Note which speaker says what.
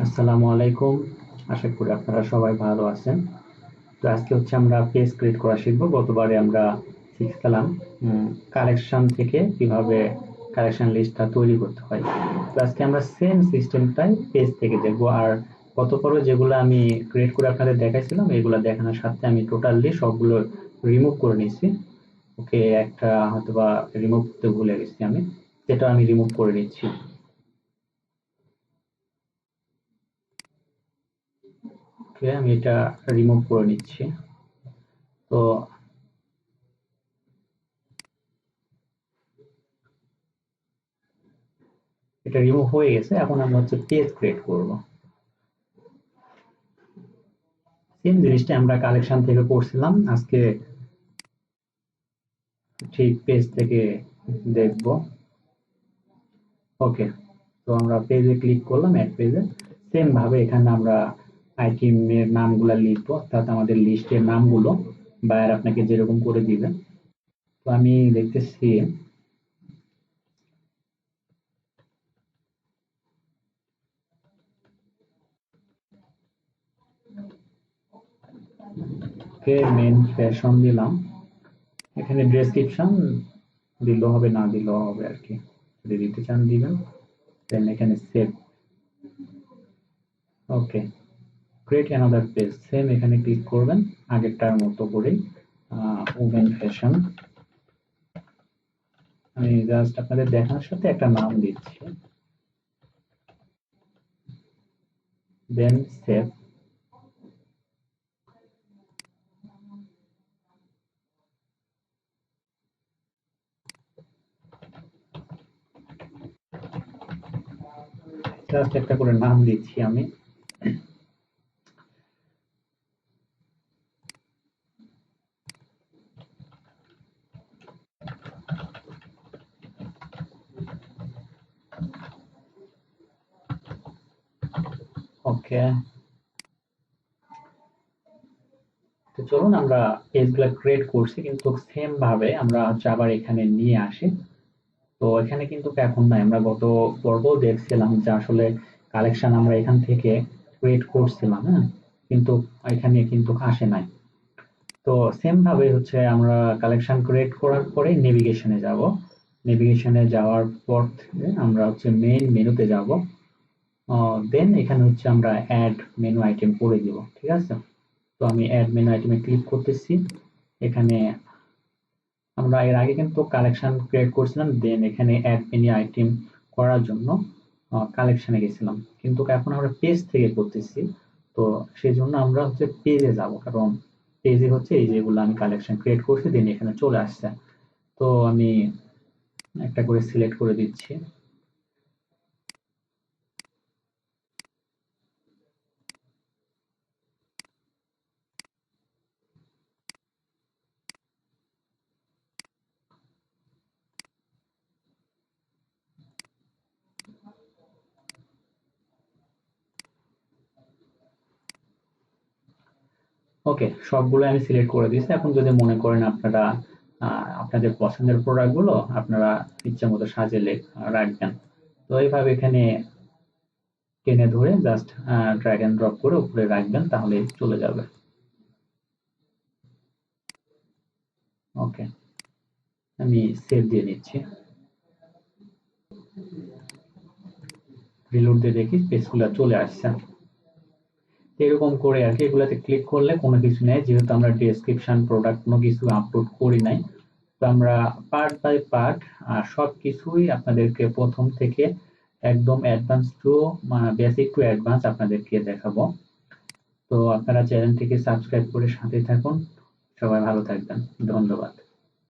Speaker 1: আসসালামু আলাইকুম। আশা করি আপনারা সবাই ভালো আছেন। তো আজকে আমরা পেজ ক্রিয়েট করা শিখবো। গতবারে আমরা শিখছিলাম কালেকশন থেকে কিভাবে কালেকশন লিস্টটা তৈরি করতে হয়। তো আজকে আমরা সেম সিস্টেমটাই পেজ থেকে দেখবো। আর গত পর্বে যেগুলো আমি ক্রিয়েট করে আপনাদের দেখাইছিলাম, এগুলো দেখানোর সাথে আমি টোটালি সবগুলো রিমুভ করে নিয়েছি। ওকে, একটা হয়তোবা রিমুভ করতে ভুলে গেছি আমি, যেটা আমি রিমুভ করে নিচ্ছি। ওকে, আমি এটা রিমুভ করে নিচ্ছি। তো এটা রিমুভ হয়ে গেছে। এখন আমি পেজ ক্রিয়েট করব। সেম জিনিসটা আমরা কালেকশন থেকে করছিলাম, আজকে ঠিক পেজ থেকে দেখব। ওকে, তো আমরা পেজে ক্লিক করলাম, অ্যাড পেজে। সেম ভাবে এখানে আমরা আইটেমের নামগুলো লিখবো, অর্থাৎ আমাদের লিস্টের নামগুলো বায়ার আপনাকে যেরকম করে দিবে। তো আমি দেখতেছি ওকে, মেন ফ্যাশন দিলাম। এখানে ডেসক্রিপশন দিলেও হবে, না দিলেও হবে আর কি। যদি দিতে চান দিবেন। দেন এখানে সেভ। ওকে, ক্রিয়েট অ্যানাদার পেজ। সেম এখানে ক্লিক করবেন আগেরটার মতো করেই, ওমেন ফ্যাশন। আমি জাস্ট আপনাদের দেখানোর সাথে একটা নাম দিচ্ছি, দেন সেভ। জাস্ট একটা করে নাম দিচ্ছি আমি। ওকে, তো চলুন, আমরা পেজগুলো ক্রিয়েট করছি, কিন্তু সেম ভাবে আমরা আবার এখানে নিয়ে আসি। তো এখানে কিন্তু এখন নাই, আমরা গত পর্বও দেখছিলাম যে আসলে কালেকশন আমরা এখান থেকে ক্রিয়েট করছিলাম, হ্যাঁ, কিন্তু এখানে কিন্তু আসে নাই। তো সেম ভাবে আমরা কালেকশন ক্রিয়েট করার পরে নেভিগেশনে যাব। নেভিগেশনে যাওয়ার পর থেকে আমরা মেইন মেনুতে যাব। দেন এখানে আমরা অ্যাড মেনু আইটেম করে দিব, ঠিক আছে। তো আমি অ্যাড মেনু আইটেমে ক্লিক করতেছি। এখানে আমরা এর আগে কিন্তু কালেকশন ক্রিয়েট করছিলাম, দেন এখানে অ্যাড মেনু আইটেম করার জন্য কালেকশনে গেছিলাম, কিন্তু এখন আমরা পেজ থেকে করতেছি। তো সেই জন্য আমরা পেজে যাব, কারণ পেজে এই যেগুলো আমি কালেকশন ক্রিয়েট করছি দেন এখানে চলে আসছে। তো আমি একটা করে সিলেক্ট করে দিচ্ছি। ওকে, সবগুলো আমি সিলেক্ট করে দিয়েছি। এখন যদি মনে করেন আপনারা আপনাদের পছন্দের প্রোডাক্ট গুলো আপনারা ইচ্ছা মতো সাজিয়ে রাখবেন, তো এইভাবে এখানে টেনে ধরে জাস্ট ড্র্যাগ এন্ড ড্রপ করে উপরে রাখবেন, তাহলে চলে যাবে। ওকে, আমি সেভ দিয়ে নিচ্ছি। রিলোড দিয়ে দেখি পেজগুলো চলে আসছে। এরকম করে আর কি, এগুলাতে ক্লিক করলে কোনো কিছু নেই, যেহেতু আমরা ডেসক্রিপশন প্রোডাক্ট কোনো কিছু আপলোড করি নাই। তো আমরা পার্ট বাই পার্ট সব কিছুই আপনাদেরকে প্রথম থেকে একদম advance to basic to advance আপনাদেরকে দেখাবো। তো আপনারা চ্যানেলটিকে সাবস্ক্রাইব করে সাথে থাকুন। সবাই ভালো থাকবেন। ধন্যবাদ।